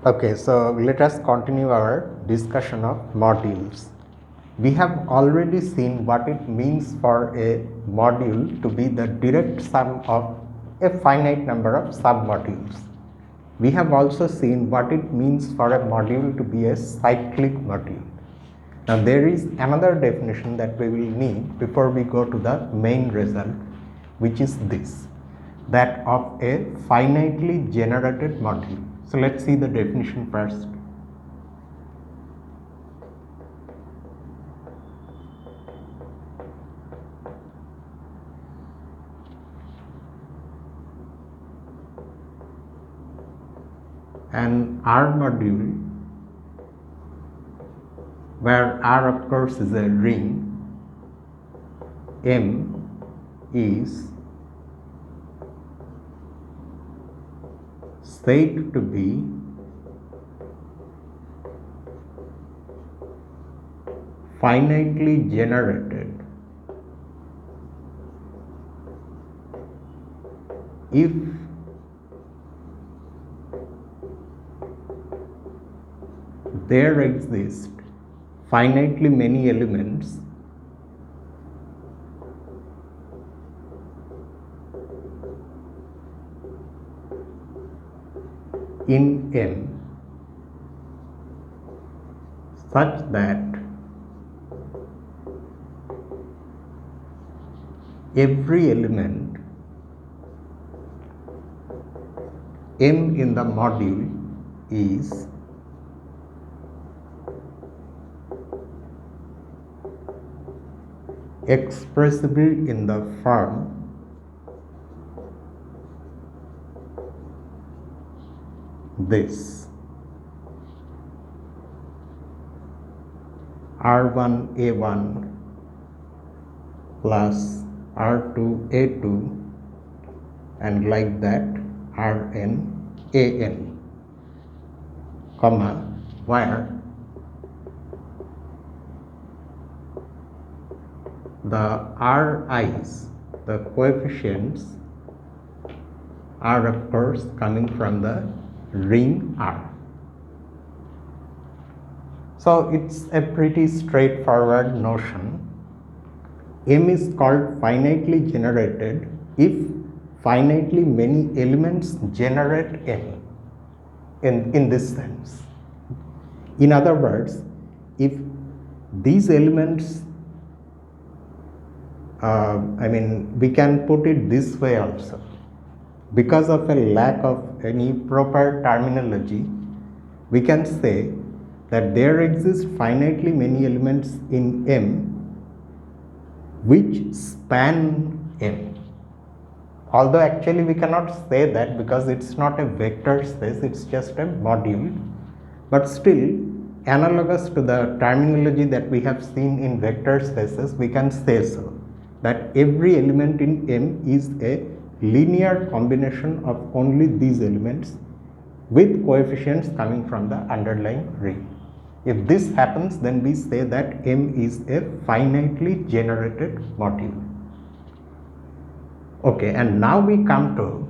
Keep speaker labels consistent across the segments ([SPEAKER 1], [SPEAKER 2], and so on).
[SPEAKER 1] Okay, so let us continue our discussion of modules. We have already seen what it means for a module to be the direct sum of a finite number of submodules. We have also seen what it means for a module to be a cyclic module. Now there is another definition that we will need before we go to the main result, which is this, that of a finitely generated module. So let's see the definition first. An R module, where R of course is a ring, M is said to be finitely generated if there exist finitely many elements in M such that every element M in the module is expressible in the form this: R1A1 plus R2A2 and like that Rn comma, where the Ri's, the coefficients, are of course coming from the ring R. So it's a pretty straightforward notion. M is called finitely generated if finitely many elements generate M in this sense. In other words, if these elements, we can put it this way also. Because of a lack of any proper terminology, we can say that there exist finitely many elements in M which span M. Although actually we cannot say that because it's not a vector space, it's just a module. But still, analogous to the terminology that we have seen in vector spaces, we can say so, that every element in M is a linear combination of only these elements with coefficients coming from the underlying ring. If this happens, then we say that M is a finitely generated module. Okay, and now we come to,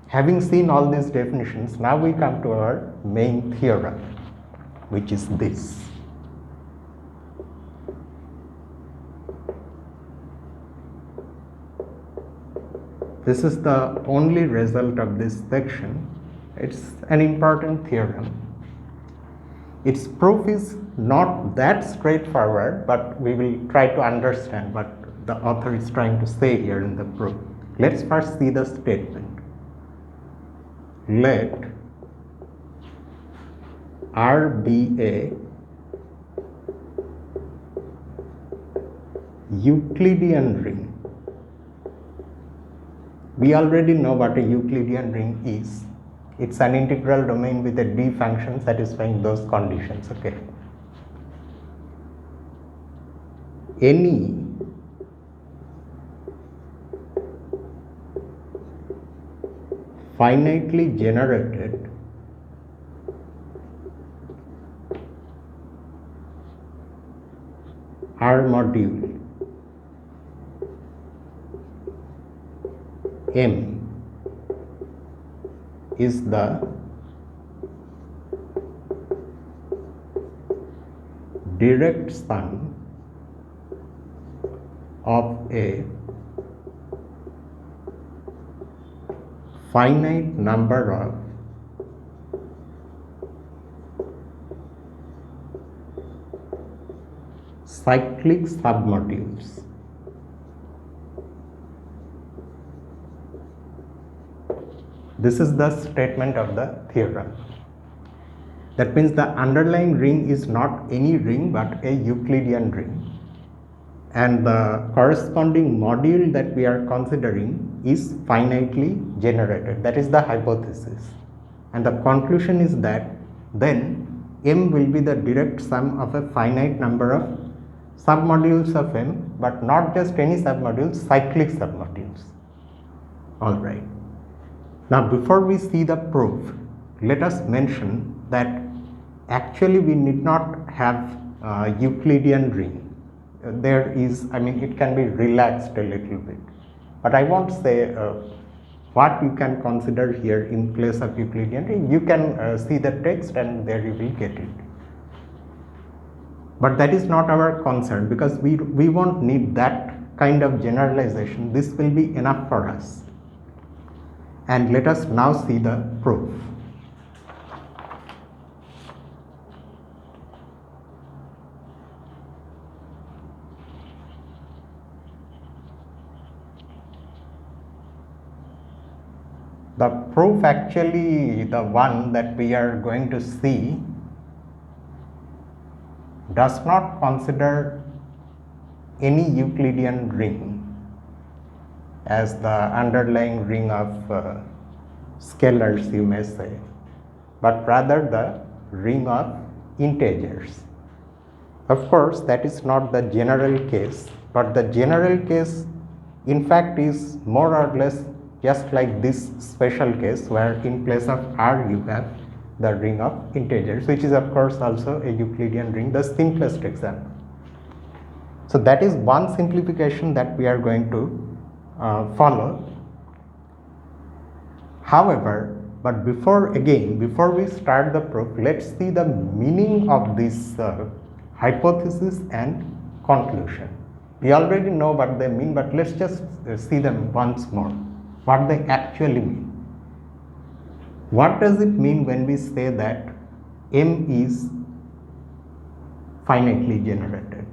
[SPEAKER 1] having seen all these definitions, now we come to our main theorem, which is this. This is the only result of this section. It's an important theorem. Its proof is not that straightforward, but we will try to understand what the author is trying to say here in the proof. Let's first see the statement. Let R be a Euclidean ring. We already know what a Euclidean ring is. It's an integral domain with a D function satisfying those conditions. Okay. Any finitely generated R module M is the direct sum of a finite number of cyclic submodules. This is the statement of the theorem. That means the underlying ring is not any ring but a Euclidean ring, and the corresponding module that we are considering is finitely generated. That is the hypothesis, and the conclusion is that then M will be the direct sum of a finite number of submodules of M, but not just any submodules, cyclic submodules. Alright. Now before we see the proof, let us mention that actually we need not have a Euclidean ring. There is, it can be relaxed a little bit, but I won't say what you can consider here in place of Euclidean ring. You can see the text and there you will get it. But that is not our concern, because we won't need that kind of generalization. This will be enough for us. And let us now see the proof. The proof, actually the one that we are going to see, does not consider any Euclidean ring as the underlying ring of scalars, you may say, but rather the ring of integers. Of course, that is not the general case, but the general case in fact is more or less just like this special case, where in place of R you have the ring of integers, which is of course also a Euclidean ring, the simplest example. So that is one simplification that we are going to follow. However, but before we start the proof, let's see the meaning of this hypothesis and conclusion. We already know what they mean, but let's just see them once more, what they actually mean. What does it mean when we say that M is finitely generated?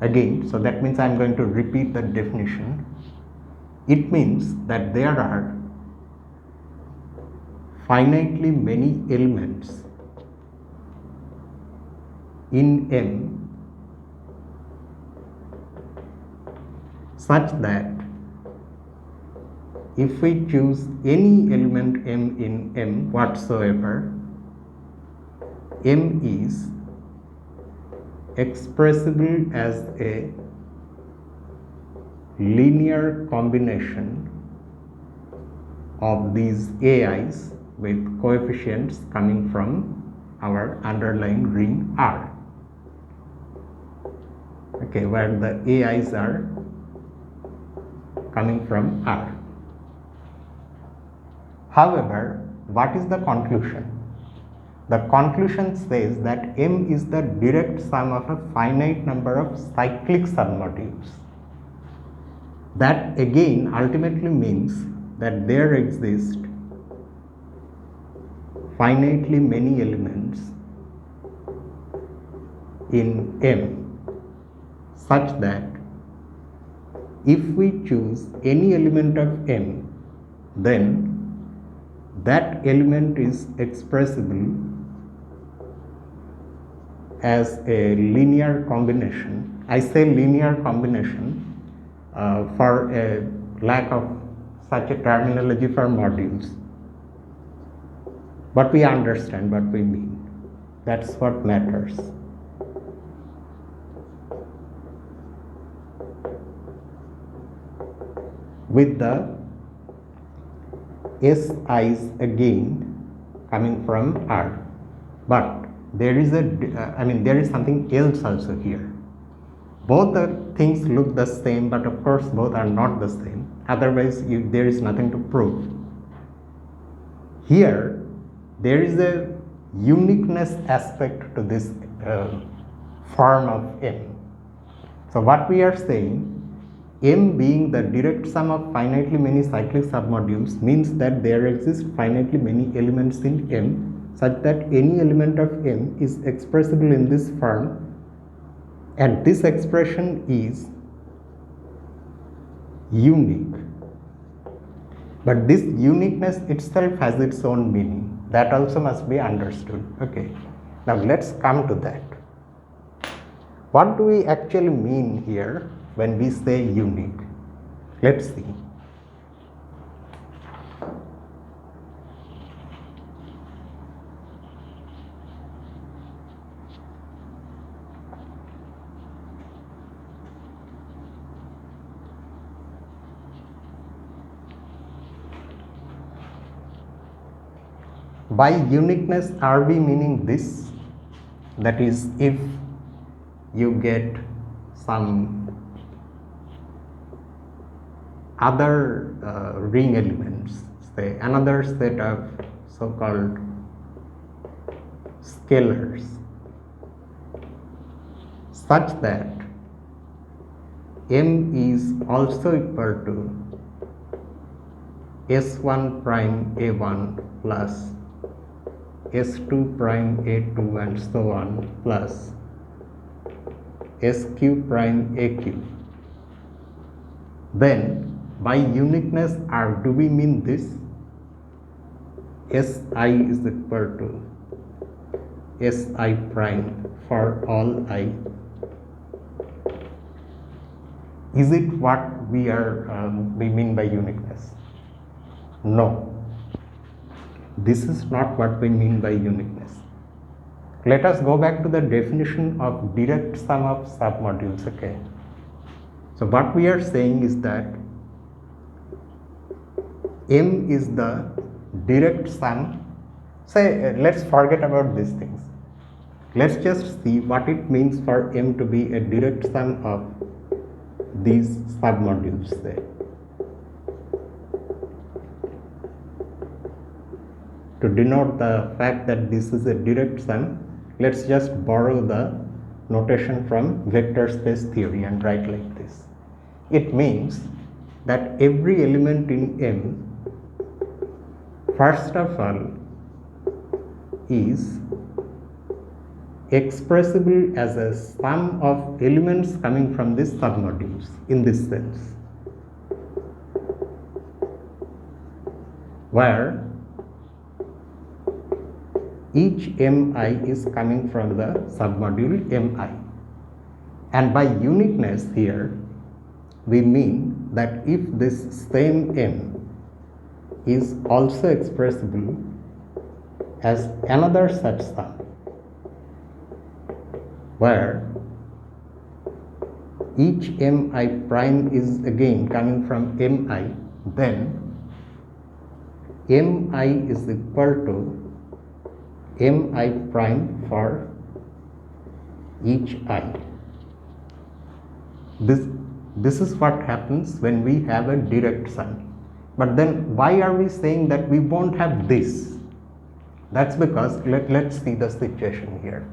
[SPEAKER 1] Again, so that means I am going to repeat the definition. It means that there are finitely many elements in M such that if we choose any element M in M whatsoever, M is expressible as a linear combination of these AIs with coefficients coming from our underlying ring R. Okay, where the AIs are coming from R. However, what is the conclusion? The conclusion says that M is the direct sum of a finite number of cyclic submodules. That again ultimately means that there exist finitely many elements in M such that if we choose any element of M, then that element is expressible as a linear combination. I say linear combination for a lack of such a terminology for modules, but we understand what we mean. That's what matters. With the SIs again coming from R, but there is there is something else also here. Both the things look the same, but of course both are not the same. Otherwise, there is nothing to prove. Here, there is a uniqueness aspect to this form of M. So what we are saying, M being the direct sum of finitely many cyclic submodules means that there exist finitely many elements in M such that any element of M is expressible in this form, and this expression is unique. But this uniqueness itself has its own meaning. That also must be understood. Okay. Now let's come to that. What do we actually mean here when we say unique? Let's see. By uniqueness, are we meaning this? That is, if you get some other ring elements, say another set of so-called scalars, such that M is also equal to S1 prime A1 plus S2 prime A2 and so on plus SQ prime AQ. Then by uniqueness, do we mean this? Si is equal to Si prime for all I. Is it what we mean by uniqueness? No. This is not what we mean by uniqueness. Let us go back to the definition of direct sum of submodules. Okay. So what we are saying is that M is the direct sum. Say, let's forget about these things. Let's just see what it means for M to be a direct sum of these submodules. Say. To denote the fact that this is a direct sum, let's just borrow the notation from vector space theory and write like this. It means that every element in M, first of all, is expressible as a sum of elements coming from these submodules in this sense, where each Mi is coming from the submodule Mi. And by uniqueness here, we mean that if this same M is also expressible as another such sum, where each Mi prime is again coming from Mi, then Mi is equal to Mi prime for each I. This is what happens when we have a direct sum. But then why are we saying that we won't have this? That's because, let's see the situation here.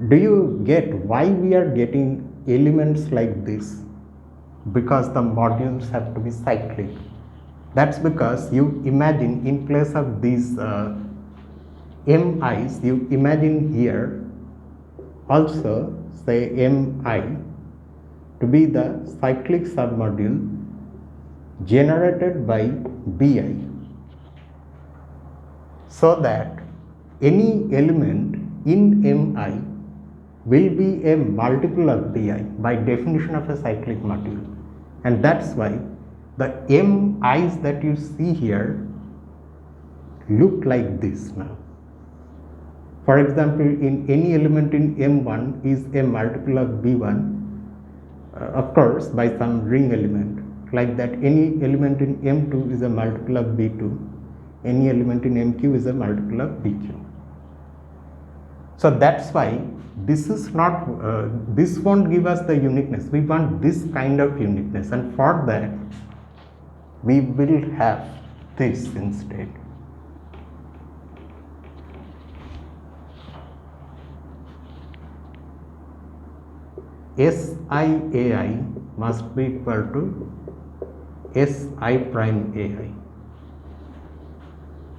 [SPEAKER 1] Do you get why we are getting elements like this? Because the modules have to be cyclic. That's because you imagine in place of these MIs, you imagine here also say Mi to be the cyclic submodule generated by Bi, so that any element in Mi will be a multiple of Bi by definition of a cyclic module. And that's why the Mi's that you see here look like this now. For example, in any element in M1 is a multiple of B1, of course by some ring element. Like that, any element in M2 is a multiple of B2, any element in MQ is a multiple of BQ. So that's why this is not, this won't give us the uniqueness. We want this kind of uniqueness, and for that we will have this instead. SIAI must be equal to SI prime AI.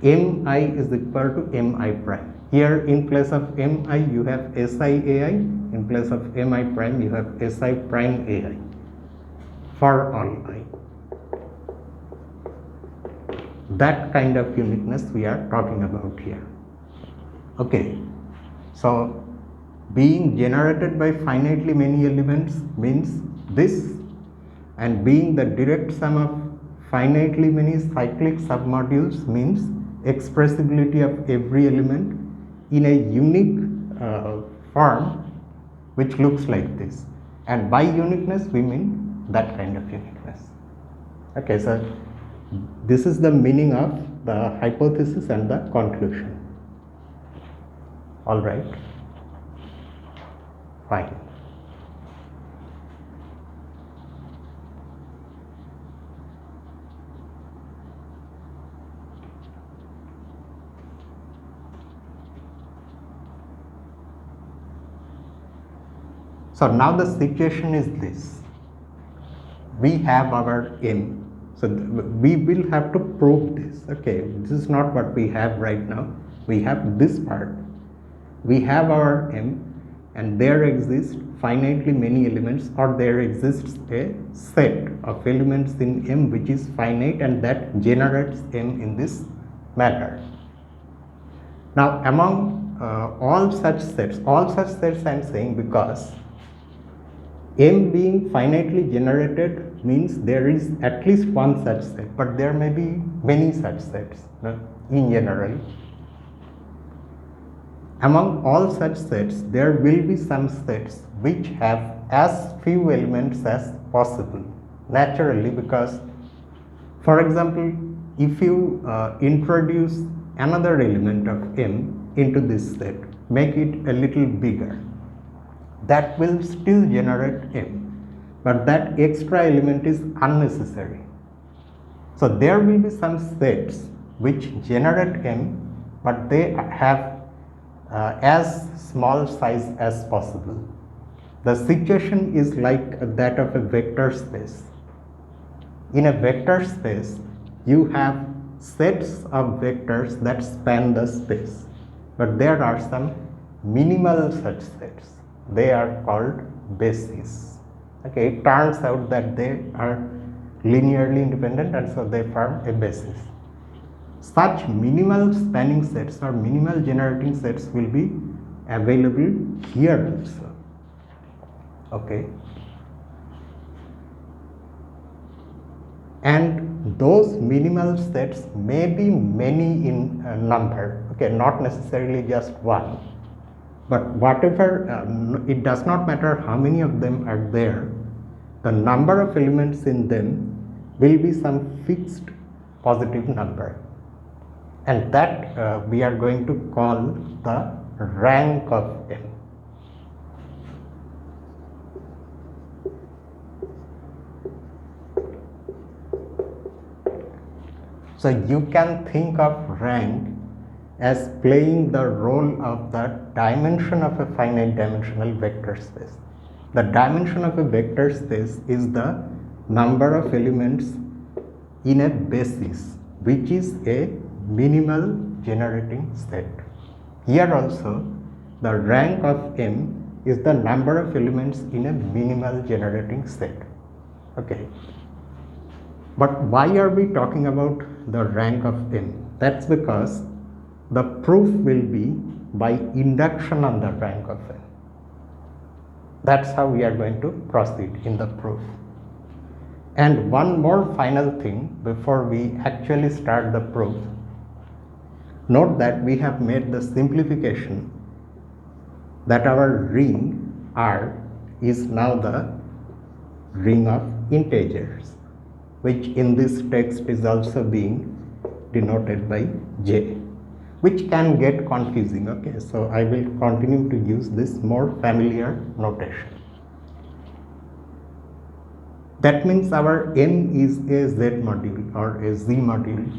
[SPEAKER 1] MI is equal to MI prime. Here in place of MI you have SIAI, in place of MI prime you have SI prime AI for all I. That kind of uniqueness we are talking about here. Okay, so being generated by finitely many elements means this, and being the direct sum of finitely many cyclic submodules means expressibility of every element in a unique form which looks like this, and by uniqueness we mean that kind of uniqueness. Okay, so this is the meaning of the hypothesis and the conclusion. All right, fine. So now the situation is this: we have our M. So we will have to prove this. Okay, this is not what we have right now. We have this part. We have our M, and there exists finitely many elements, or there exists a set of elements in M which is finite and that generates M in this manner. Now among all such sets I am saying because M being finitely generated means there is at least one such set, but there may be many such sets in general. Among all such sets, there will be some sets which have as few elements as possible, naturally, because, for example, if you introduce another element of M into this set, make it a little bigger, that will still generate M, but that extra element is unnecessary. So there will be some sets which generate M, but they have as small size as possible. The situation is like that of a vector space. In a vector space, you have sets of vectors that span the space, but there are some minimal such sets. They are called bases. Okay, it turns out that they are linearly independent, and so they form a basis. Such minimal spanning sets or minimal generating sets will be available here also. Okay, and those minimal sets may be many in number. Okay, not necessarily just one, but whatever, it does not matter how many of them are there, the number of elements in them will be some fixed positive number, and that we are going to call the rank of M. So you can think of rank as playing the role of the dimension of a finite dimensional vector space. The dimension of a vector space is the number of elements in a basis, which is a minimal generating set. Here also, the rank of M is the number of elements in a minimal generating set. Okay. But why are we talking about the rank of M? That's because the proof will be by induction on the rank of M. That's how we are going to proceed in the proof. And one more final thing before we actually start the proof. Note that we have made the simplification that our ring R is now the ring of integers, which in this text is also being denoted by J, which can get confusing. Okay, so I will continue to use this more familiar notation. That means our M is a Z module or a Z module,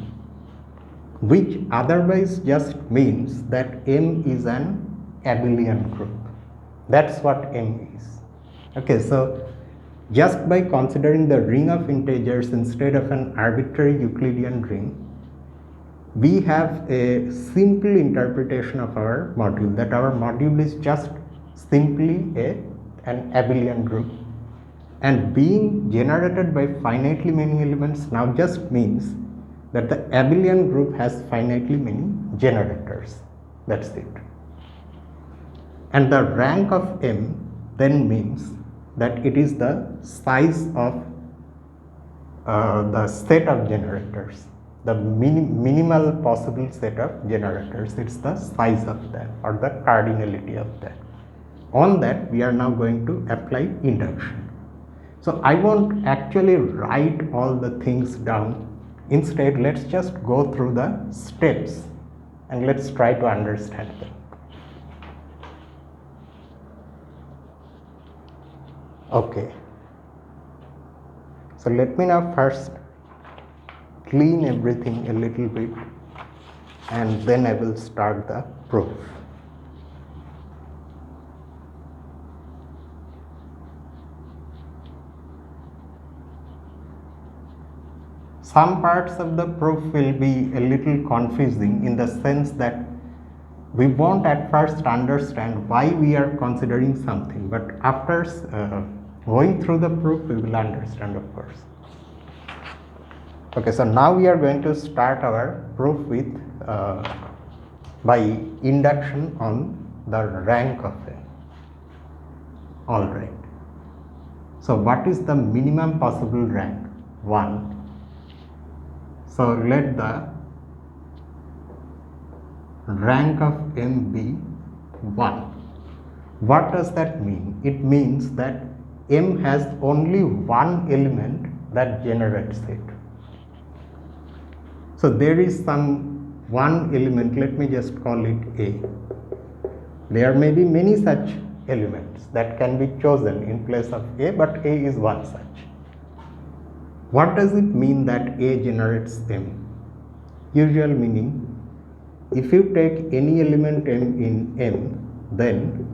[SPEAKER 1] which otherwise just means that M is an abelian group. That's what M is. Okay, so just by considering the ring of integers instead of an arbitrary Euclidean ring, we have a simple interpretation of our module, that our module is just simply an abelian group, and being generated by finitely many elements now just means that the abelian group has finitely many generators. That's it. And the rank of M then means that it is the size of the set of generators, the minimal possible set of generators. It's the size of that, or the cardinality of that. On that we are now going to apply induction. So I won't actually write all the things down. Instead, let's just go through the steps and let's try to understand them. Okay. So let me now first clean everything a little bit, and then I will start the proof. Some parts of the proof will be a little confusing in the sense that we won't at first understand why we are considering something, but after going through the proof we will understand, of course. Okay, so now we are going to start our proof with by induction on the rank of M. Alright. So what is the minimum possible rank? 1. So let the rank of M be 1. What does that mean? It means that M has only one element that generates it. So there is some one element, let me just call it A. There may be many such elements that can be chosen in place of A, but A is one such. What does it mean that A generates M? Usual meaning, if you take any element M in M, then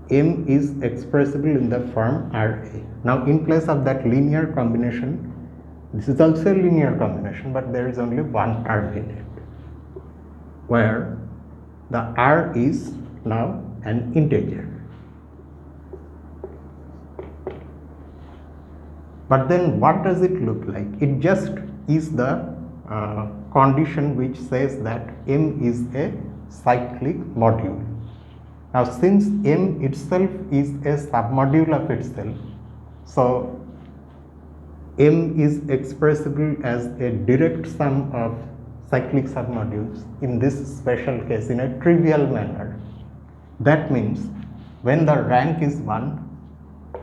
[SPEAKER 1] M is expressible in the form Ra. Now in place of that linear combination, this is also a linear combination, but there is only one term in it, where the R is now an integer. But then what does it look like? It just is the condition which says that M is a cyclic module. Now since M itself is a submodule of itself, so M is expressible as a direct sum of cyclic submodules, in this special case in a trivial manner. That means when the rank is 1,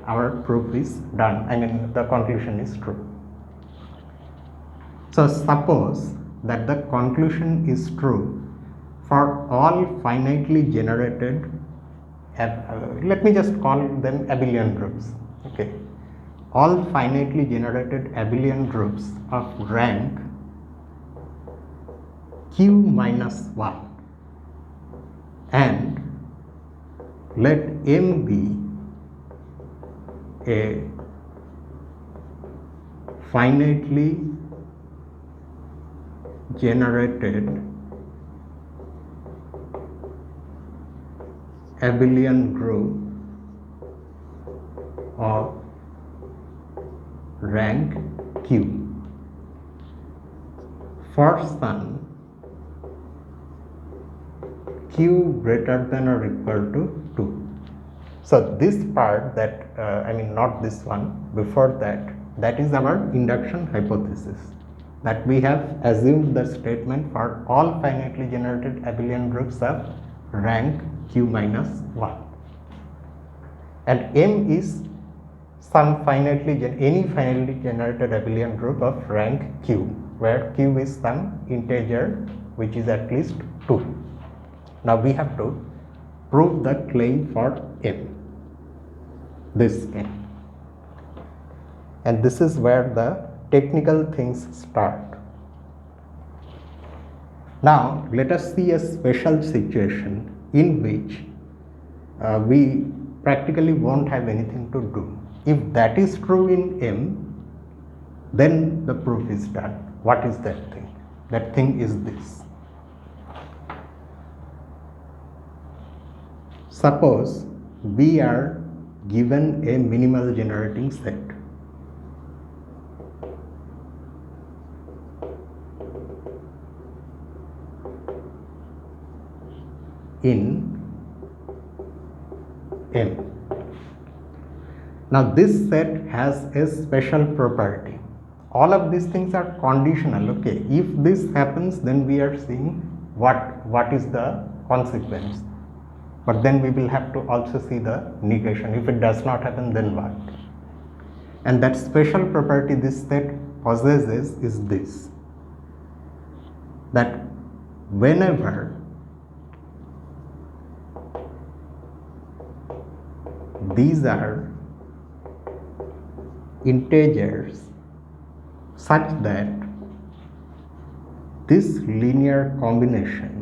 [SPEAKER 1] our proof is done, I mean the conclusion is true. So suppose that the conclusion is true for all finitely generated, let me just call them abelian groups. Okay, all finitely generated abelian groups of rank q minus 1, and let M be a finitely generated abelian group of rank Q for some Q greater than or equal to 2. So this part that, I mean not this one, before that, that is our induction hypothesis, that we have assumed the statement for all finitely generated abelian groups of rank Q minus 1. And M is some any finitely generated abelian group of rank Q, where Q is some integer which is at least 2. Now we have to prove the claim for M, this M, and this is where the technical things start. Now let us see a special situation in which we practically won't have anything to do. If that is true in M, then the proof is done. What is that thing? That thing is this. Suppose we are given a minimal generating set. In M. Now this set has a special property. All of these things are conditional, okay. If this happens, then we are seeing what is the consequence. But then we will have to also see the negation. If it does not happen, then what? And that special property this set possesses is this, that whenever these are integers such that this linear combination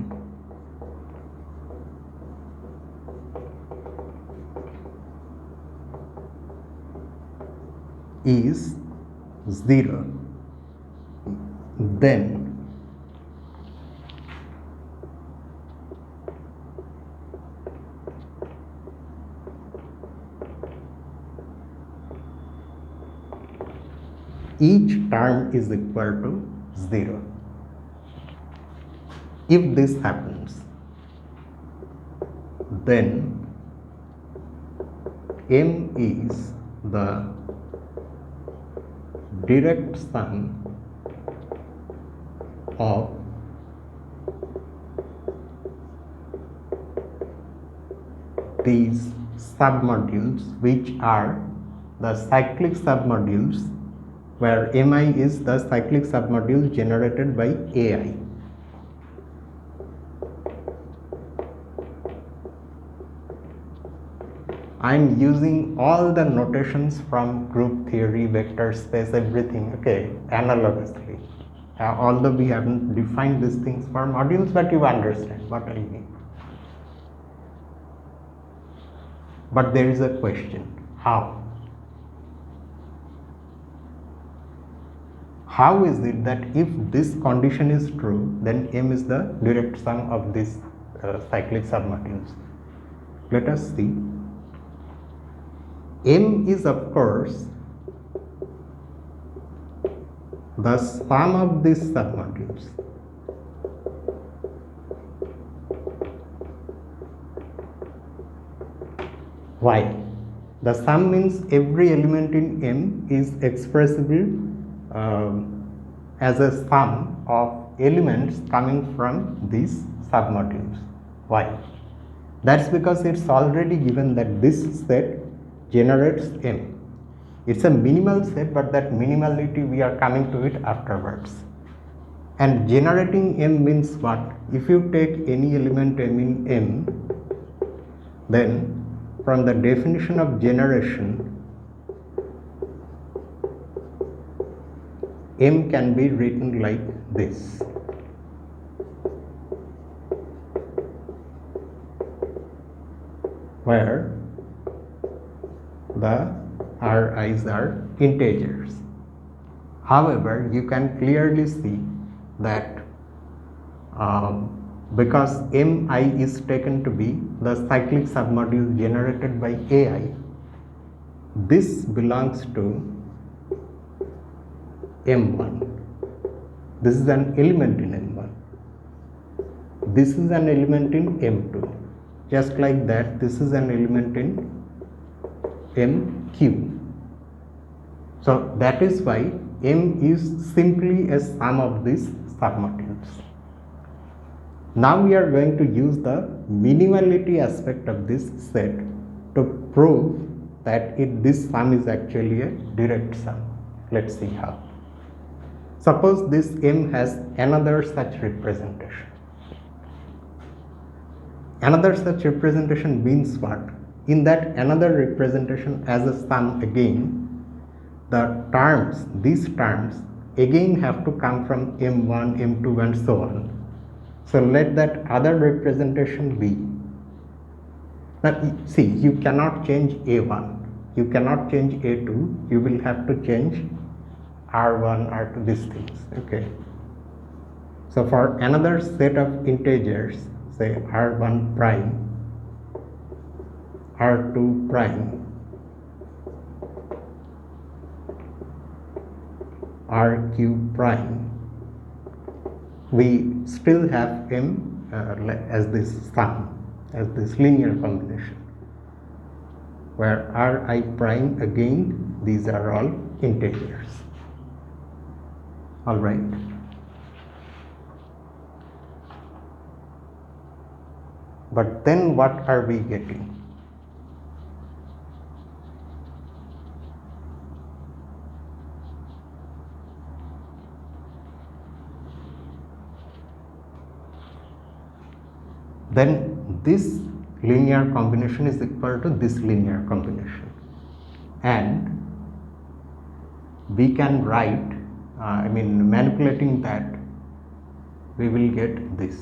[SPEAKER 1] is 0, then each term is equal to 0. If this happens, then M is the direct sum of these submodules, which are the cyclic submodules, where Mi is the cyclic submodule generated by Ai. I am using all the notations from group theory, vector space, everything, okay, analogously. Although we haven't defined these things for modules, but you understand what I mean. But there is a question, how? How is it that if this condition is true, then M is the direct sum of these cyclic submodules? Let us see. M is, of course, the sum of these submodules. Why? The sum means every element in M is expressible as a sum of elements coming from these submodules. Why? That's because it's already given that this set generates M. It's a minimal set, but that minimality we are coming to it afterwards. And generating M means what? If you take any element M in M, then from the definition of generation, M can be written like this. Where the Ri's are integers. However, you can clearly see that because Mi is taken to be the cyclic submodule generated by Ai, this belongs to M1. This is an element in M1. This is an element in M2. Just like that, this is an element in MQ. So that is why M is simply a sum of these submodules. Now we are going to use the minimality aspect of this set to prove that this sum is actually a direct sum. Let's see how. Suppose this M has another such representation. Another such representation means what? In that another representation as a sum again, the terms, these terms again have to come from M1, M2 and so on. So let that other representation be Now see, you cannot change A1, you cannot change A2, you will have to change R1, R2, these things, okay. So for another set of integers, say R1 prime, R2 prime, RQ prime, we still have M as this sum, as this linear combination, where Ri prime, again these are all integers. All right. But then what are we getting? Then this linear combination is equal to this linear combination, and we can write, manipulating that, we will get this.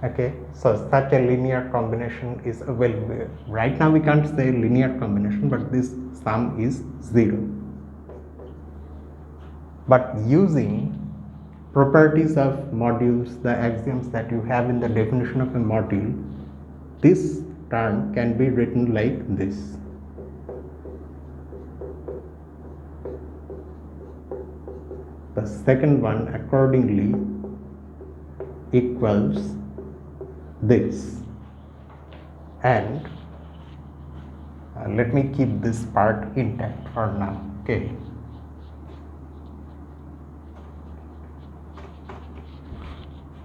[SPEAKER 1] Okay, so such a linear combination is, well, right now we can't say linear combination, but this sum is 0. But using properties of modules, the axioms that you have in the definition of a module, this term can be written like this. The second one accordingly equals this, and let me keep this part intact for now, okay.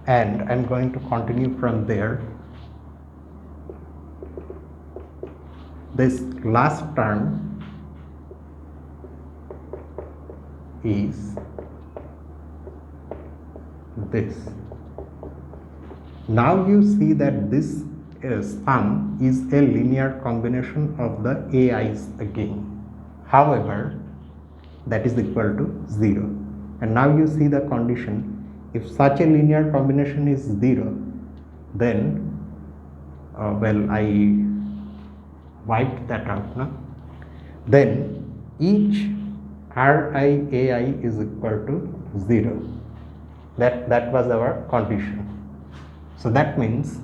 [SPEAKER 1] And I'm going to continue from there. This last term is this. Now you see that this sum is a linear combination of the ai's again. However, that is equal to 0. And now you see the condition. If such a linear combination is 0, then, I wiped that out, no? Then each Ri ai is equal to 0. That was our condition. So that means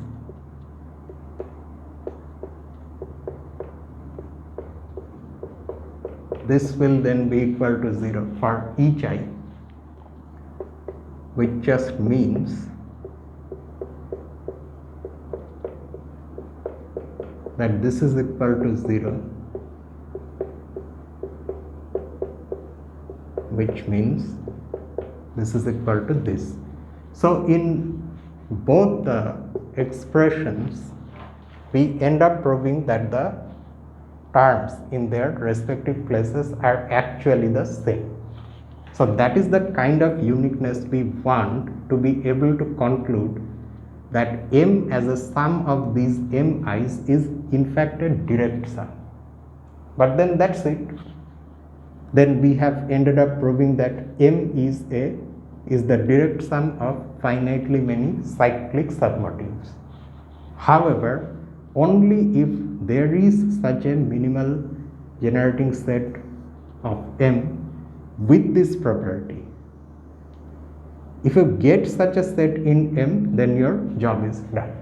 [SPEAKER 1] this will then be equal to 0 for each I, which just means that this is equal to 0, which means this is equal to this. So in both the expressions, we end up proving that the terms in their respective places are actually the same. So that is the kind of uniqueness we want, to be able to conclude that M as a sum of these mi's is in fact a direct sum. But then that's it. Then we have ended up proving that M is the direct sum of finitely many cyclic submodules. However, only if there is such a minimal generating set of M with this property. If you get such a set in M, then your job is done.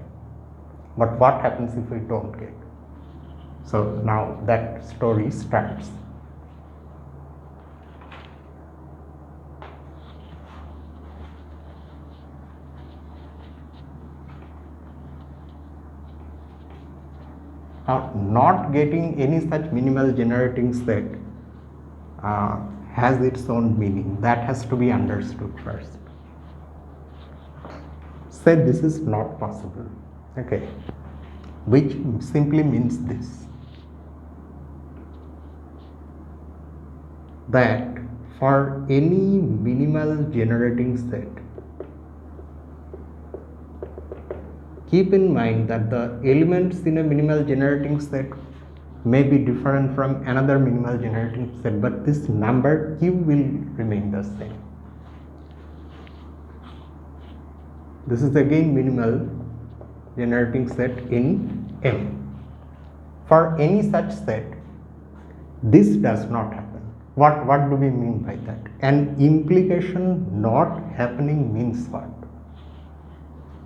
[SPEAKER 1] But what happens if we don't get? So now that story starts. Now, not getting any such minimal generating set has its own meaning. That has to be understood first. Say this is not possible. okay, which simply means this, that for any minimal generating set, keep in mind that the elements in a minimal generating set may be different from another minimal generating set, but this number q will remain the same. This is again minimal generating set in M. For any such set, this does not happen. What do we mean by that? An implication not happening means what?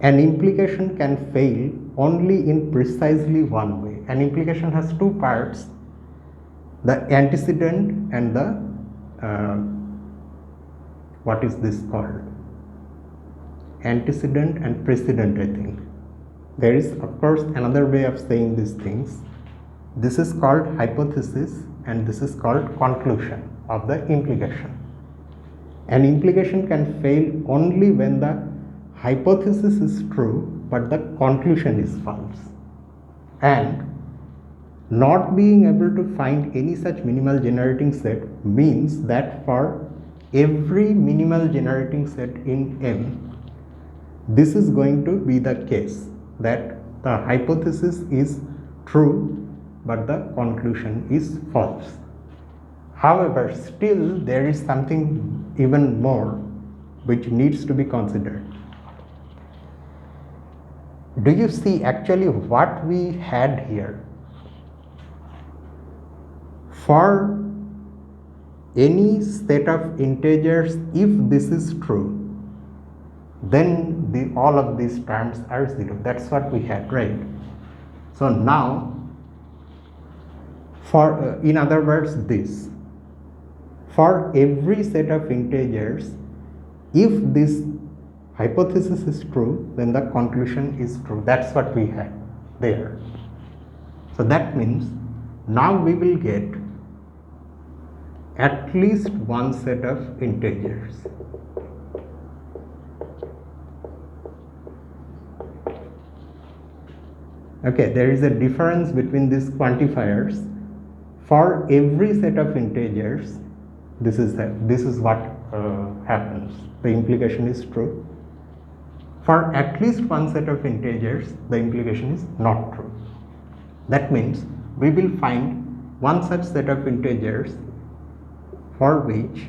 [SPEAKER 1] An implication can fail only in precisely one way. An implication has two parts, the antecedent and the what is this called? Antecedent and precedent, I think. There is of course another way of saying these things. This is called hypothesis and this is called conclusion of the implication. An implication can fail only when the hypothesis is true but the conclusion is false. And not being able to find any such minimal generating set means that for every minimal generating set in M, this is going to be the case, that the hypothesis is true but the conclusion is false. However, still there is something even more which needs to be considered. Do you see actually what we had here? For any set of integers, if this is true, then all of these terms are 0. That's what we had, right? So now, for in other words, this, for every set of integers, if this hypothesis is true, then the conclusion is true. That's what we had there. So that means now we will get at least one set of integers. Okay, there is a difference between these quantifiers. For every set of integers, this is what happens. The implication is true. For at least one set of integers, the implication is not true. That means we will find one such set of integers for which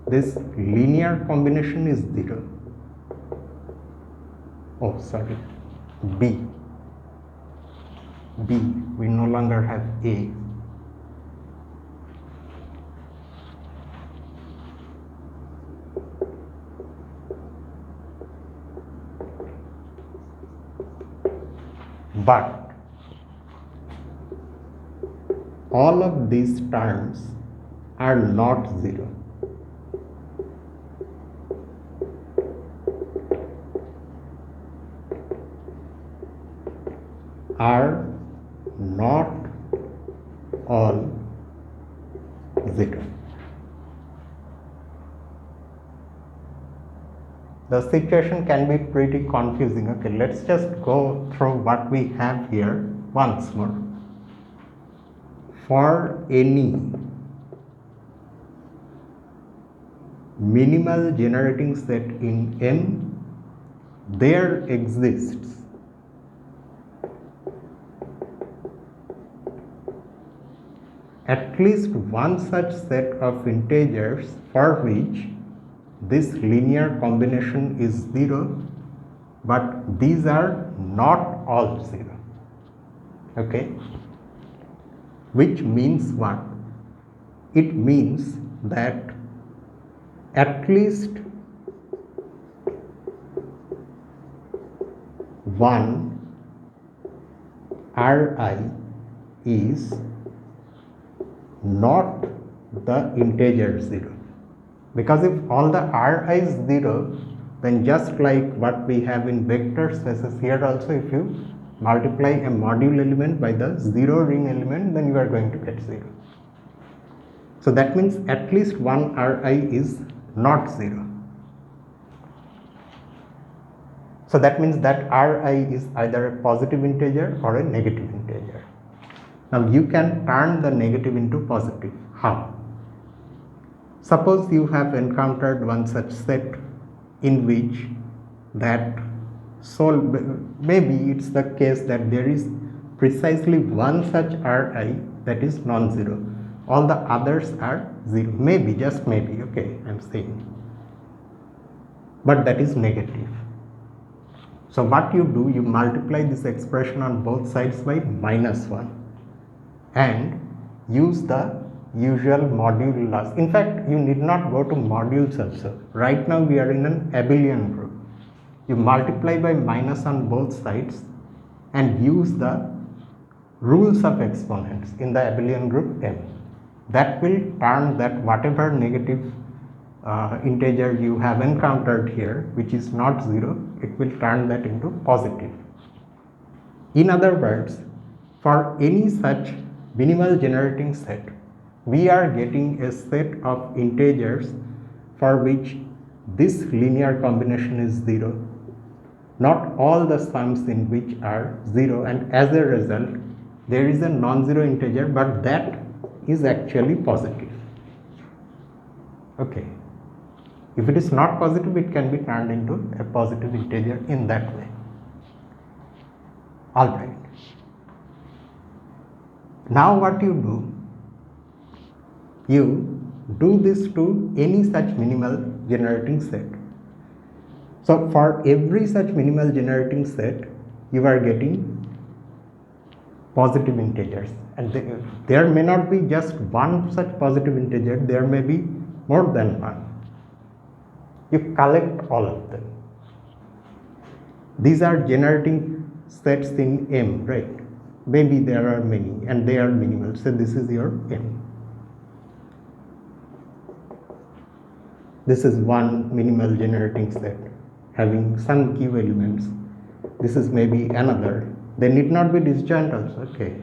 [SPEAKER 1] this linear combination is 0. Oh, sorry, B. We no longer have A. But all of these terms are not 0. Are not all 0. The situation can be pretty confusing. Okay, let's just go through what we have here once more. For any minimal generating set in M, there exists at least one such set of integers for which this linear combination is 0, but these are not all 0. Okay, which means what? It means that at least one Ri is not the integer 0, because if all the Ri is 0, then just like what we have in vector spaces, here also if you multiply a module element by the 0 ring element, then you are going to get 0. So that means at least one Ri is not 0. So that means that Ri is either a positive integer or a negative integer. Now you can turn the negative into positive. How? Suppose you have encountered one such set in which that maybe it's the case that there is precisely one such Ri that is non-zero. All the others are zero. Maybe, just maybe, okay, I'm saying. But that is negative. So what you do, you multiply this expression on both sides by -1 and use the usual module loss. In fact, you need not go to modules also. Right now we are in an abelian group. You multiply by minus on both sides and use the rules of exponents in the abelian group M. That will turn that whatever negative integer you have encountered here, which is not zero, it will turn that into positive. In other words, for any such minimal generating set, we are getting a set of integers for which this linear combination is zero, not all the sums in which are zero, and as a result there is a non-zero integer, but that is actually positive. Okay. If it is not positive, it can be turned into a positive integer in that way. Alright. Now what you do this to any such minimal generating set. So for every such minimal generating set, you are getting positive integers, and there may not be just one such positive integer, there may be more than one. You collect all of them. These are generating sets in M, right? Maybe there are many and they are minimal, so this is your M. This is one minimal generating set having some key elements. This is maybe another. They need not be disjoint also, okay.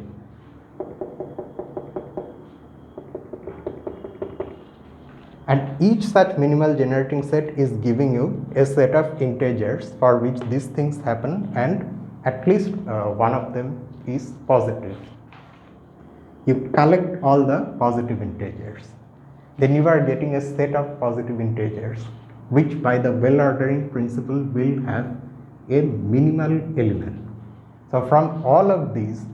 [SPEAKER 1] And each such minimal generating set is giving you a set of integers for which these things happen, and at least one of them is positive. You collect all the positive integers. Then you are getting a set of positive integers which by the well ordering principle will have a minimal element. So from all of these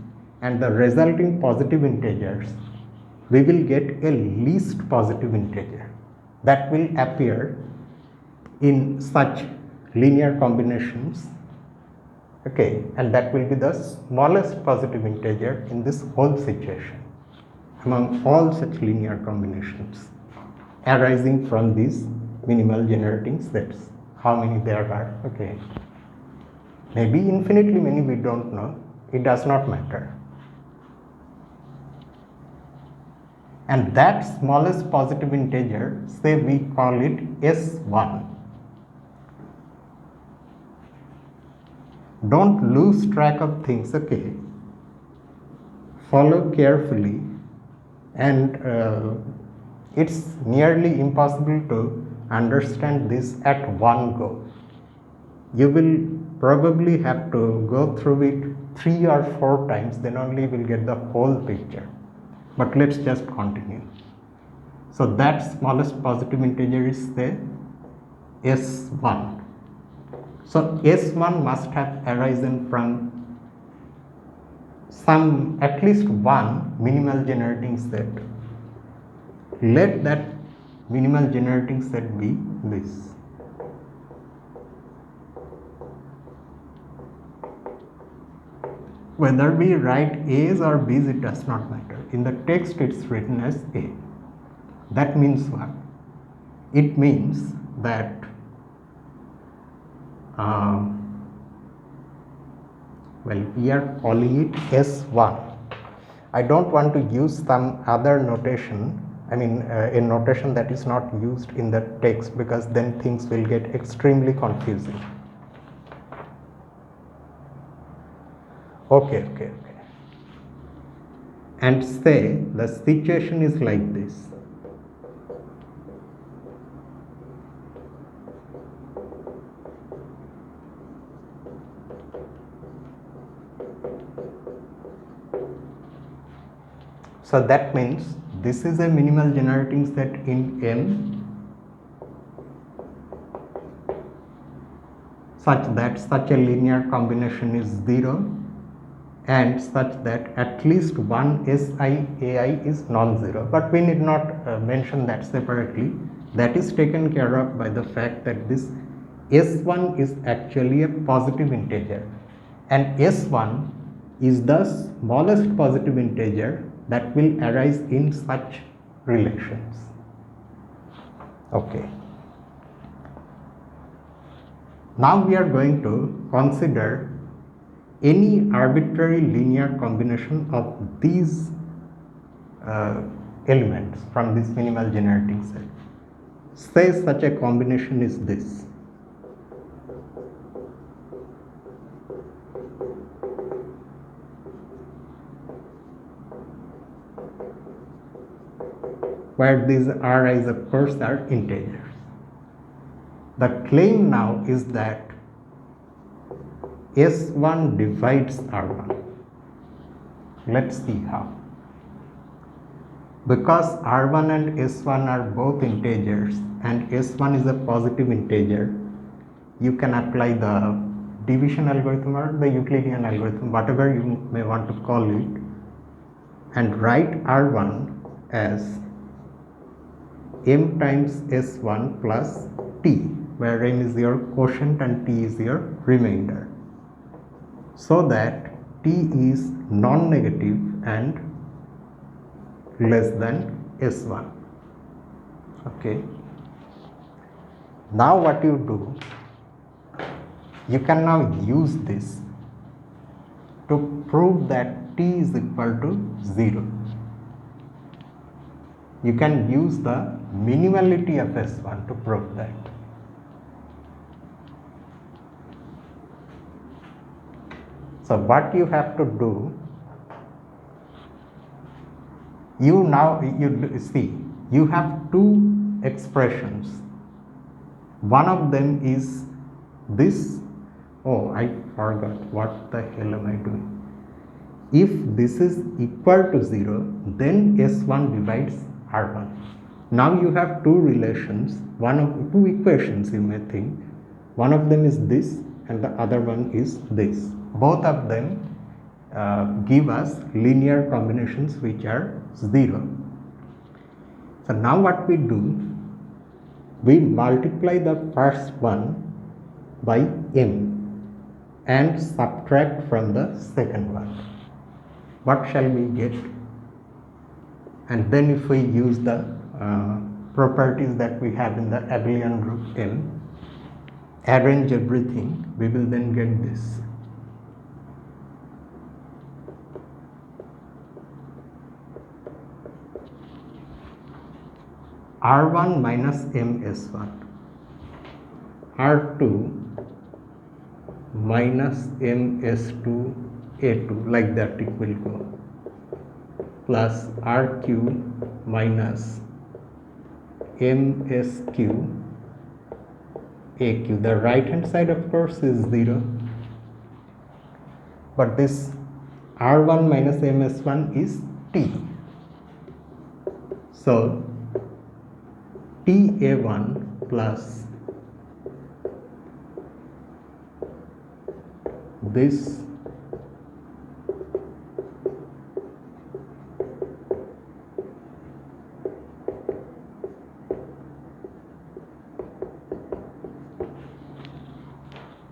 [SPEAKER 1] and the resulting positive integers, we will get a least positive integer that will appear in such linear combinations, okay, and that will be the smallest positive integer in this whole situation among all such linear combinations arising from these minimal generating sets. How many there are, okay, maybe infinitely many, we don't know, it does not matter. And that smallest positive integer, say we call it S1. Don't lose track of things, okay. Follow carefully, and it's nearly impossible to understand this at one go. You will probably have to go through it 3 or 4 times, then only you will get the whole picture. But let's just continue. So that smallest positive integer is the S1. So S1 must have arisen from some, at least one minimal generating set. Let that minimal generating set be this. Whether we write A's or B's, it does not matter. In the text it's written as A. That means what? It means that well, we are calling it S1. I don't want to use some other notation, I mean a notation that is not used in the text, because then things will get extremely confusing. Okay. And say the situation is like this. So that means this is a minimal generating set in M such that such a linear combination is 0 and such that at least one SI/AI is non-zero, but we need not mention that separately. That is taken care of by the fact that this S1 is actually a positive integer, and S1 is the smallest positive integer that will arise in such relations. Okay. Now we are going to consider any arbitrary linear combination of these elements from this minimal generating set. Say such a combination is this. Where these Ri's of course are integers. The claim now is that S1 divides R1. Let's see how. Because R1 and S1 are both integers and S1 is a positive integer, you can apply the division algorithm or the Euclidean algorithm, whatever you may want to call it, and write R1 as M times S1 plus T, where M is your quotient and T is your remainder, so that T is non-negative and less than S1. Okay. Now what you do, you can now use this to prove that T is equal to 0. You can use the minimality of S1 to prove that. So what you have to do, you see, you have two expressions. One of them is this. Oh, I forgot. What the hell am I doing? If this is equal to 0, then S1 divides R1. Now you have two relations, two equations you may think. One of them is this and the other one is this. Both of them give us linear combinations which are 0. So now what we do, we multiply the first one by M and subtract from the second one. What shall we get? And then if we use the properties that we have in the abelian group M, arrange everything, we will then get this. R1 minus MS1, R2 minus MS2 A2, like that it will go, plus RQ minus MSQ AQ. The right hand side of course is 0, but this R1 minus MS1 is T. So TA1 plus this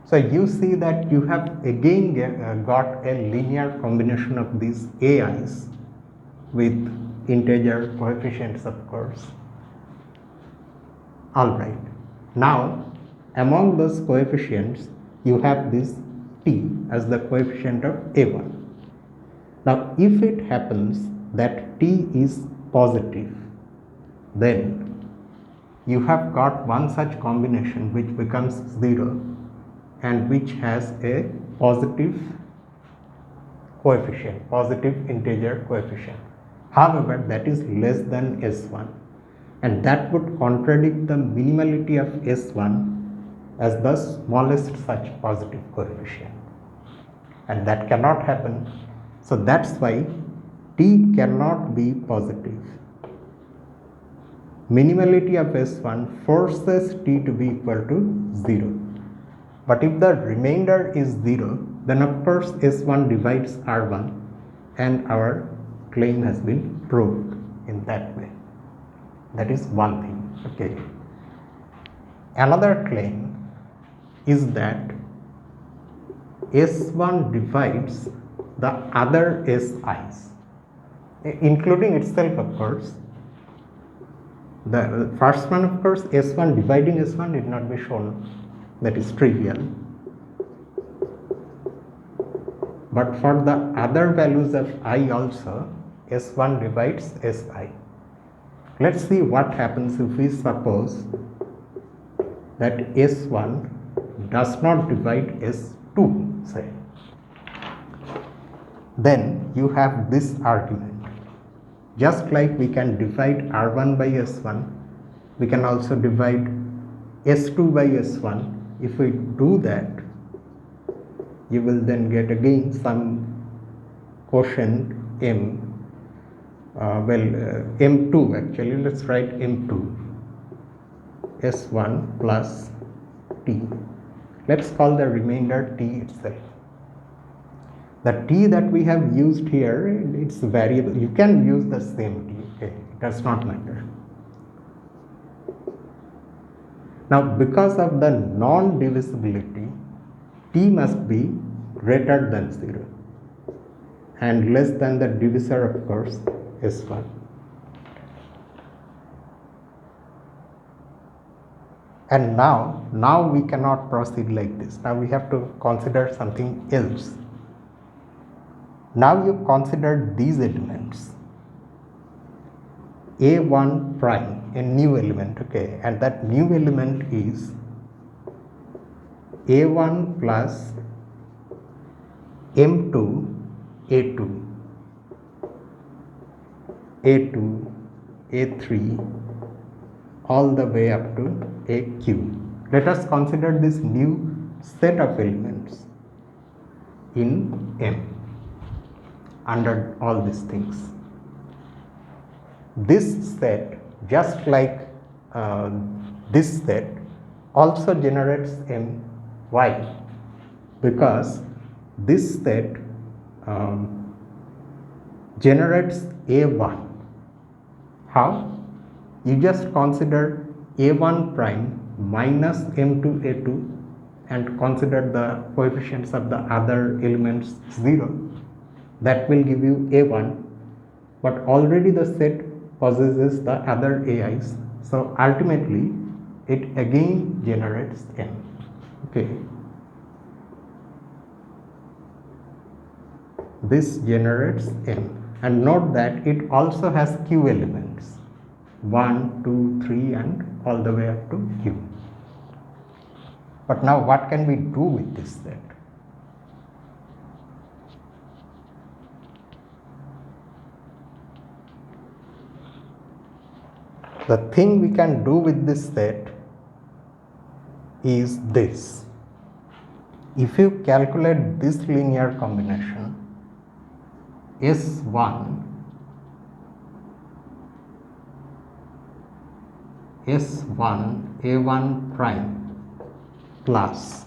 [SPEAKER 1] So you see that you have again got a linear combination of these AIs with integer coefficients, of course. Alright, now among those coefficients you have this T as the coefficient of A1. Now if it happens that T is positive, then you have got one such combination which becomes 0 and which has a positive coefficient, positive integer coefficient. However, that is less than S1, and that would contradict the minimality of S1 as the smallest such positive coefficient, and that cannot happen. So that's why t cannot be positive. Minimality of S1 forces t to be equal to 0. But if the remainder is 0, then of course S1 divides R1 and our claim has been proved in that way. That is one thing. Okay. Another claim is that S1 divides the other Si's, including itself, of course. The first one, of course, S1 dividing S1 need not be shown. That is trivial. But for the other values of I also, S1 divides Si. Let's see what happens if we suppose that S1 does not divide S2, say. Then you have this argument. Just like we can divide R1 by S1, we can also divide S2 by S1. If we do that, you will then get again some quotient M, M2 actually, let's write M2, S1 plus T. Let's call the remainder T itself. The T that we have used here, it's variable. You can use the same T, okay, it does not matter. Now, because of the non-divisibility, T must be greater than 0 and less than the divisor, of course, S1. And now we cannot proceed like this. Now we have to consider something else. Now you consider these elements. A1 prime, a new element, okay, and that new element is A1 plus M2 A2, A2, A3, all the way up to AQ. Let us consider this new set of elements in M under all these things. This set, just like this set, also generates M. Why? Because this set generates A1. How? You just consider A1 prime minus M2 A2 and consider the coefficients of the other elements 0. That will give you A1, but already the set possesses the other AIs, so ultimately it again generates M. Okay, this generates M, and note that it also has Q elements 1, 2, 3 and all the way up to Q. But now what can we do with this set? The thing we can do with this set is this. If you calculate this linear combination S1, A1 prime plus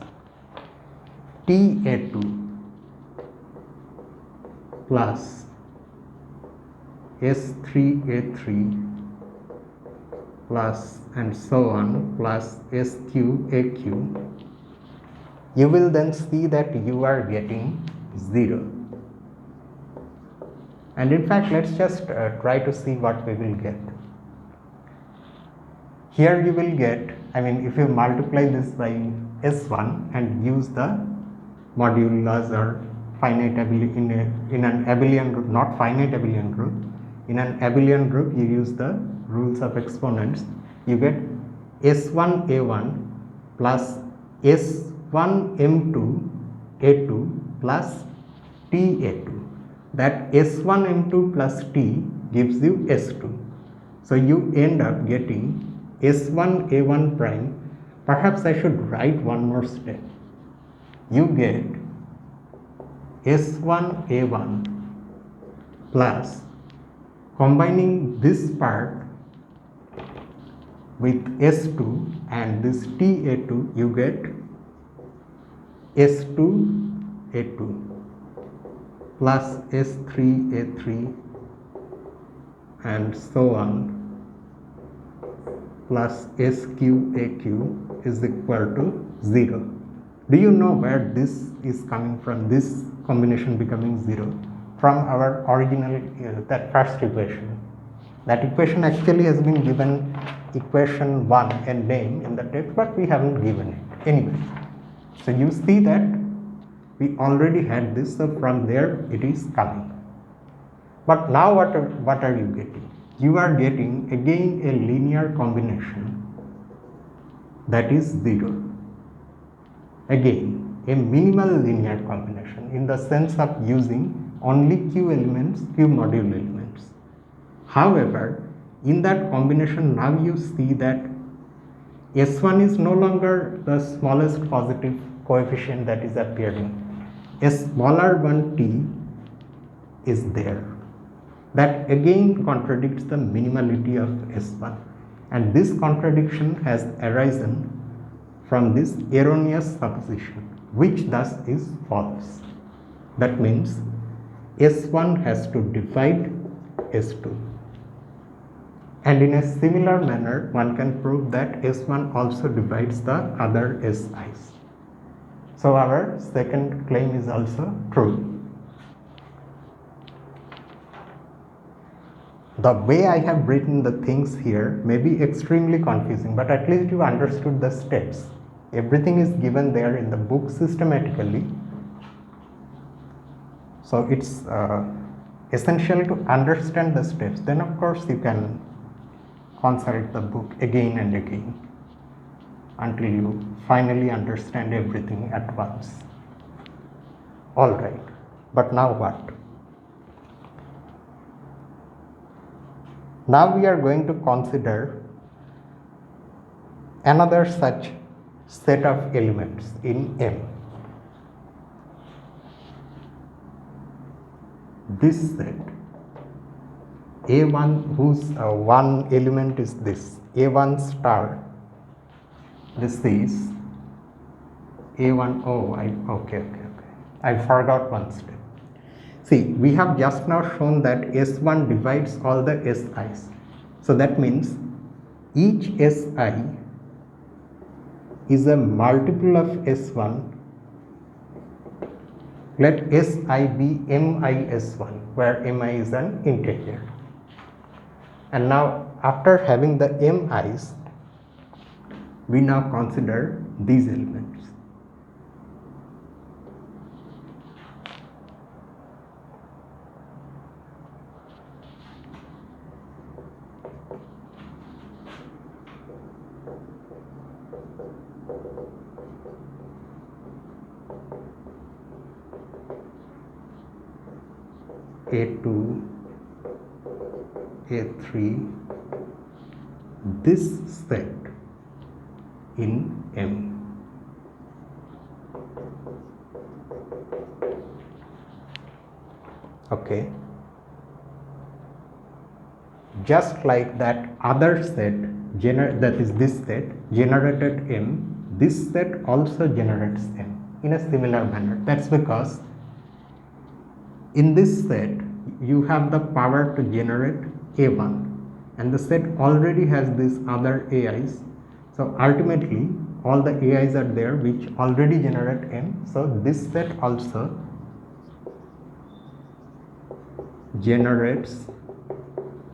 [SPEAKER 1] TA2 plus S3A3 plus and so on plus SQAQ, you will then see that you are getting 0. And in fact, let's just try to see what we will get. Here you will get, if you multiply this by S1 and use the modulus or finite abelian in an abelian group, not finite abelian group, in an abelian group you use the rules of exponents, you get S1 A1 plus S1 M2 A2 plus T A2. That S1 M2 plus T gives you S2. So you end up getting S1 A1 prime. Perhaps I should write one more step. You get S1 A1 plus combining this part with S2 and this TA2, you get S2A2 plus S3A3 and so on plus SQAQ is equal to 0. Do you know where this is coming from, this combination becoming 0? From our original, that first equation. That equation actually has been given equation 1 and name in the text, but we haven't given it. Anyway, so you see that we already had this, so from there it is coming. But now what are you getting? You are getting again a linear combination that is 0. Again, a minimal linear combination in the sense of using only Q elements, Q module elements. However, in that combination now you see that S1 is no longer the smallest positive coefficient that is appearing. A smaller one T is there. That again contradicts the minimality of S1, and this contradiction has arisen from this erroneous supposition, which thus is false. That means S1 has to divide S2. And in a similar manner, one can prove that S1 also divides the other SIs. So our second claim is also true. The way I have written the things here may be extremely confusing, but at least you understood the steps. Everything is given there in the book systematically. So it's essential to understand the steps. Then of course you can consult the book again and again until you finally understand everything at once. Alright, but now what? Now we are going to consider another such set of elements in M. This set A1 whose one element is this A1 star, this is A1, okay, I forgot one step. See, we have just now shown that S1 divides all the SIs. So that means each SI is a multiple of S1. Let SI be MIS1, where MI is an integer. And now after having the MIs, we now consider these elements. A2, A3, this set in M. Okay. Just like that other set, that is this set, generated M, this set also generates M in a similar manner. That's because in this set, you have the power to generate A1, and the set already has these other AIs. So ultimately, all the AIs are there which already generate M. So this set also generates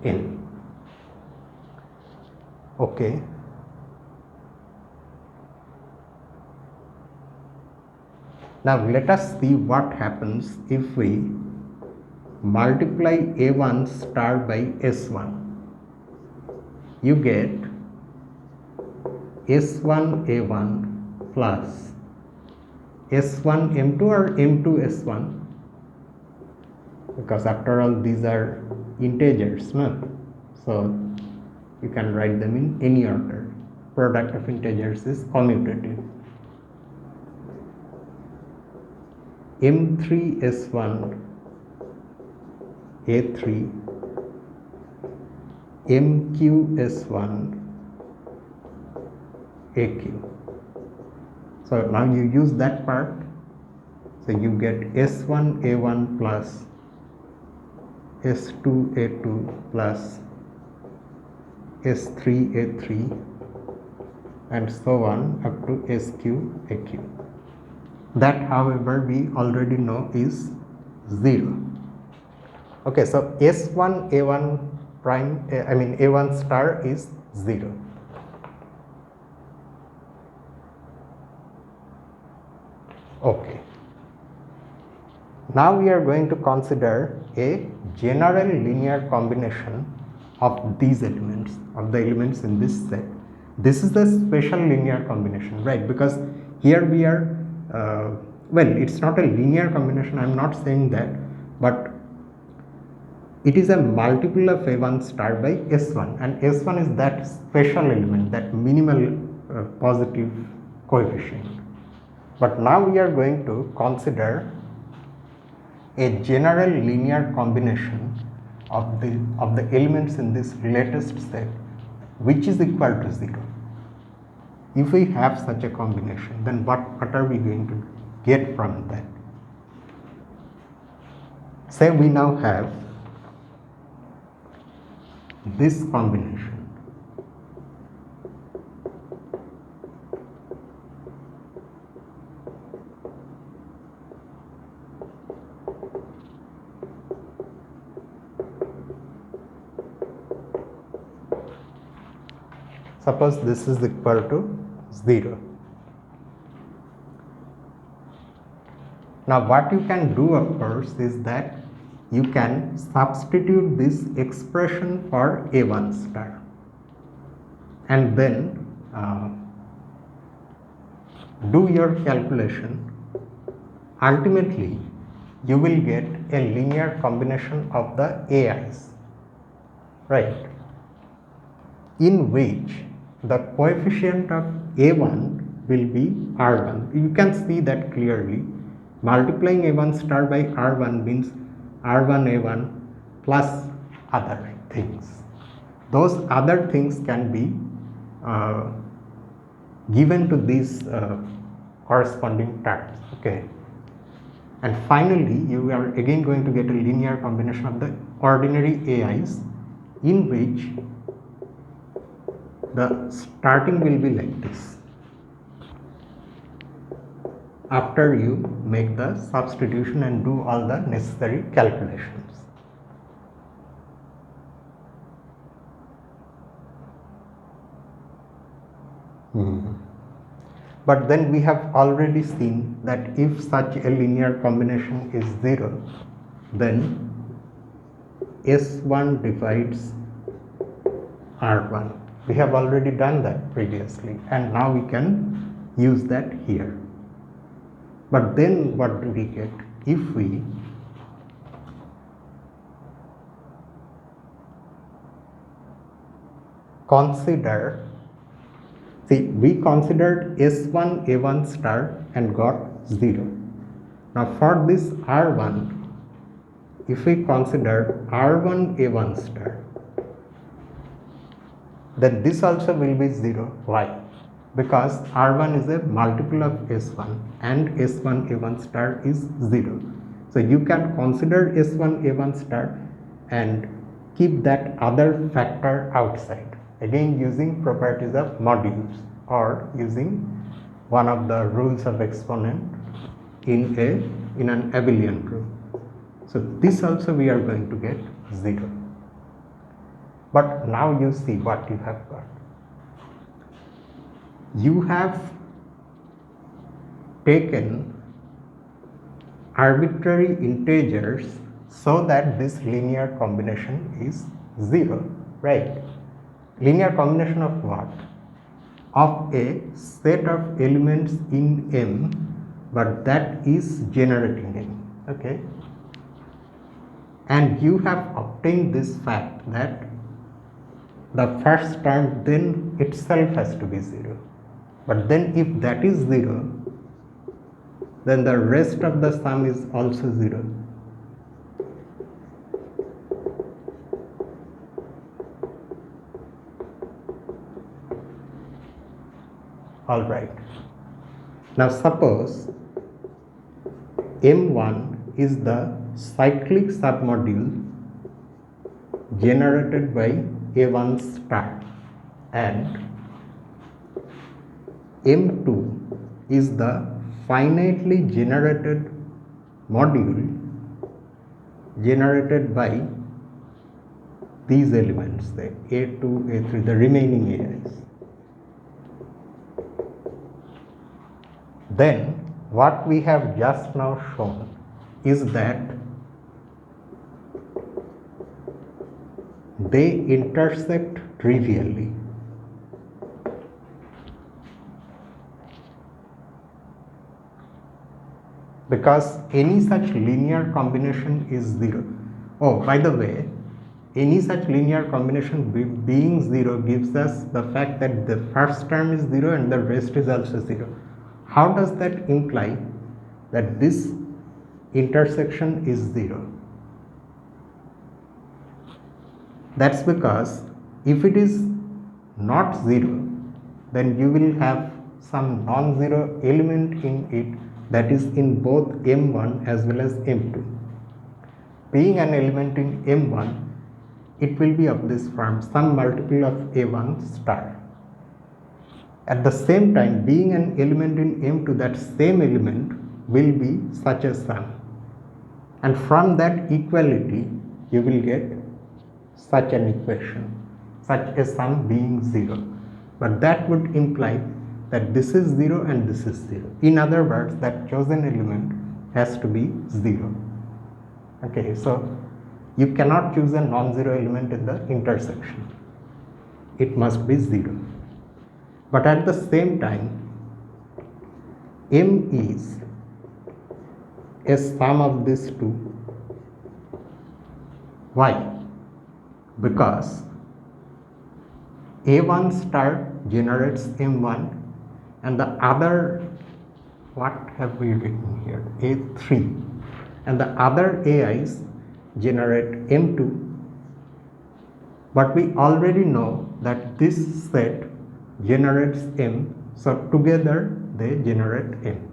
[SPEAKER 1] N. Okay. Now let us see what happens if we multiply A1 star by S1. You get S1 A1 plus S1 M2 or M2 S1, because after all these are integers, no? So you can write them in any order. Product of integers is commutative. M3 S1 A3 MQS1 AQ. So now you use that part, so you get S1 A1 plus S2 A2 plus S3 A3 and so on up to SQ AQ. That, however, we already know is 0. Okay, so S1 A1 prime, A1 star is 0. Okay. Now we are going to consider a general linear combination of these elements, of the elements in this set. This is the special linear combination, right? Because here we are, well, it's not a linear combination, I am not saying that, but it is a multiple of A1 star by S1, and S1 is that special element, that minimal positive coefficient. But now we are going to consider a general linear combination of the elements in this latest set which is equal to 0. If we have such a combination, then what are we going to get from that? Say we now have this combination. Suppose this is equal to 0. Now what you can do, of course, is that you can substitute this expression for A1 star and then do your calculation. Ultimately, you will get a linear combination of the AIs, right, in which the coefficient of A1 will be R1. You can see that clearly. Multiplying A1 star by R1 means R1 A1 plus other things. Those other things can be given to these corresponding terms. Okay. And finally, you are again going to get a linear combination of the ordinary AIs in which the starting will be like this after you make the substitution and do all the necessary calculations. But then we have already seen that if such a linear combination is 0, then S1 divides R1. We have already done that previously, and now we can use that here. But then what do we get if we consider, see, we considered S1 A1 star and got 0. Now for this R1, if we consider R1 A1 star, then this also will be 0. Why? Because R1 is a multiple of S1 and S1 A1 star is 0. So you can consider S1 A1 star and keep that other factor outside, again using properties of modules or using one of the rules of exponent in an abelian rule. So this also we are going to get 0. But now you see what you have got. You have taken arbitrary integers so that this linear combination is 0, right? Linear combination of what? Of a set of elements in M, but that is generating M, okay? And you have obtained this fact that the first term then itself has to be 0. But then if that is 0, then the rest of the sum is also 0. Alright. Now suppose M1 is the cyclic submodule generated by A1 star and M2 is the finitely generated module generated by these elements, the A2, A3, the remaining AIs. Then what we have just now shown is that they intersect trivially. Because any such linear combination is 0. Oh, by the way, any such linear combination being 0 gives us the fact that the first term is 0 and the rest is also 0. How does that imply that this intersection is 0? That's because if it is not 0, then you will have some non-zero element in it that is in both M1 as well as M2. Being an element in M1, it will be of this form, some multiple of A1 star. At the same time, being an element in M2, that same element will be such a sum. And from that equality, you will get such an equation, such a sum being 0. But that would imply that this is 0 and this is 0. In other words, that chosen element has to be 0. Okay, so you cannot choose a non-zero element in the intersection. It must be 0. But at the same time, M is a sum of these two. Why? Because A1 star generates M1 and the other, what have we written here, A3, and the other AIs generate M2, but we already know that this set generates M, so together they generate M.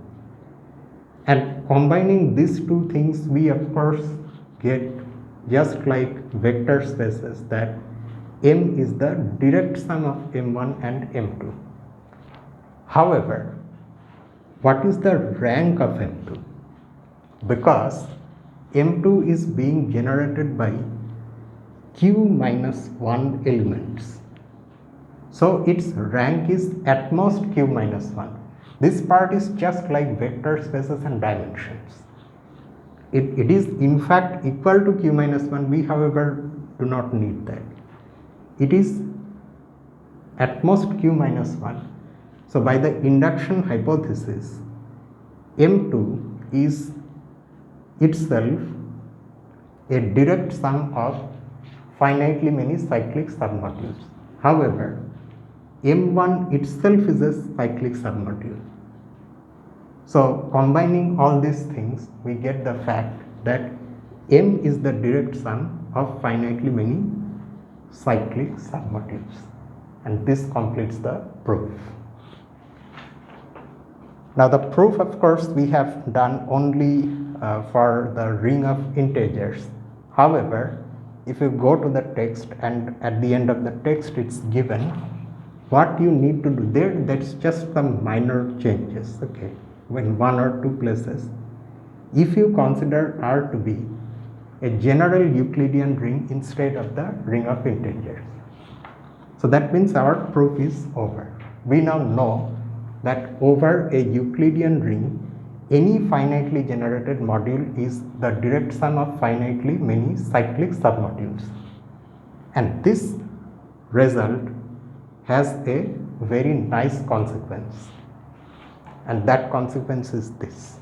[SPEAKER 1] And combining these two things, we of course get just like vector spaces that M is the direct sum of M1 and M2. However, what is the rank of M2? Because M2 is being generated by Q minus 1 elements. So its rank is at most Q minus 1. This part is just like vector spaces and dimensions. It is in fact equal to Q minus 1. We, however, do not need that. It is at most Q minus 1. So by the induction hypothesis, M2 is itself a direct sum of finitely many cyclic submodules. However, M1 itself is a cyclic submodule. So combining all these things, we get the fact that M is the direct sum of finitely many cyclic submodules, and this completes the proof. Now the proof, of course, we have done only for the ring of integers. However, if you go to the text and at the end of the text it's given what you need to do there, that's just some minor changes, okay, in one or two places. If you consider R to be a general Euclidean ring instead of the ring of integers, so that means our proof is over. We now know that over a Euclidean ring, any finitely generated module is the direct sum of finitely many cyclic submodules, and this result has a very nice consequence, and that consequence is this.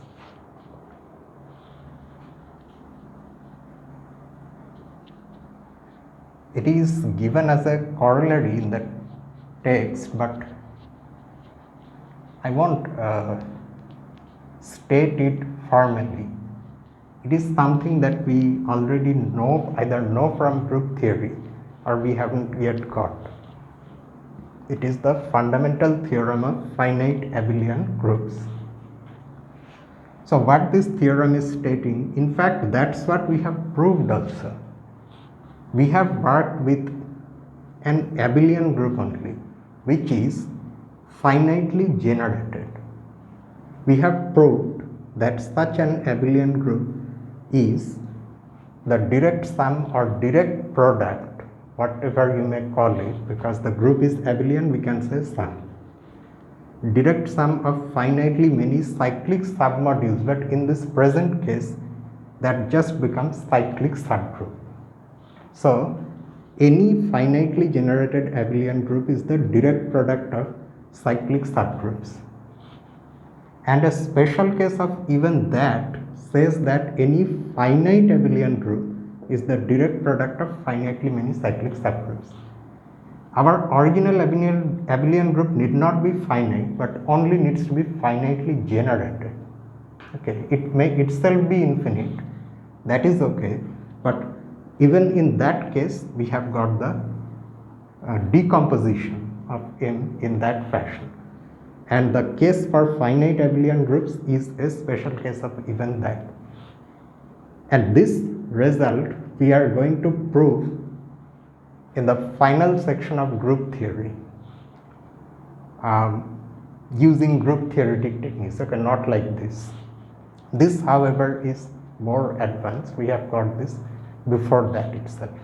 [SPEAKER 1] It is given as a corollary in the text, but I won't state it formally. It is something that we already know, either know from group theory or we haven't yet got. It is the fundamental theorem of finite abelian groups. So what this theorem is stating, in fact that's what we have proved also. We have worked with an abelian group only, which is finitely generated. We have proved that such an abelian group is the direct sum or direct product, whatever you may call it, because the group is abelian, we can say sum. Direct sum of finitely many cyclic submodules, but in this present case that just becomes cyclic subgroup. So any finitely generated abelian group is the direct product of cyclic subgroups. And a special case of even that says that any finite abelian group is the direct product of finitely many cyclic subgroups. Our original abelian group need not be finite, but only needs to be finitely generated. Okay, it may itself be infinite, that is okay, but even in that case we have got the decomposition of M in that fashion. And the case for finite abelian groups is a special case of even that. And this result we are going to prove in the final section of group theory using group theoretic techniques. Okay, not like this. This however is more advanced. We have got this before that itself.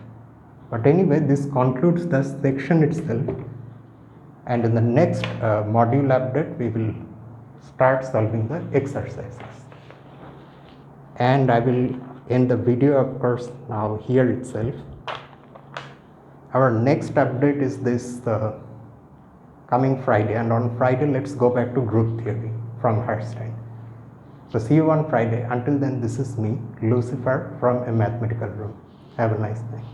[SPEAKER 1] But anyway, this concludes the section itself, and in the next module update we will start solving the exercises. And I will end the video of course now here itself. Our next update is this coming Friday, and on Friday let's go back to group theory from Herstein. So see you on Friday. Until then, this is me, Lucifer, from a mathematical room. Have a nice night.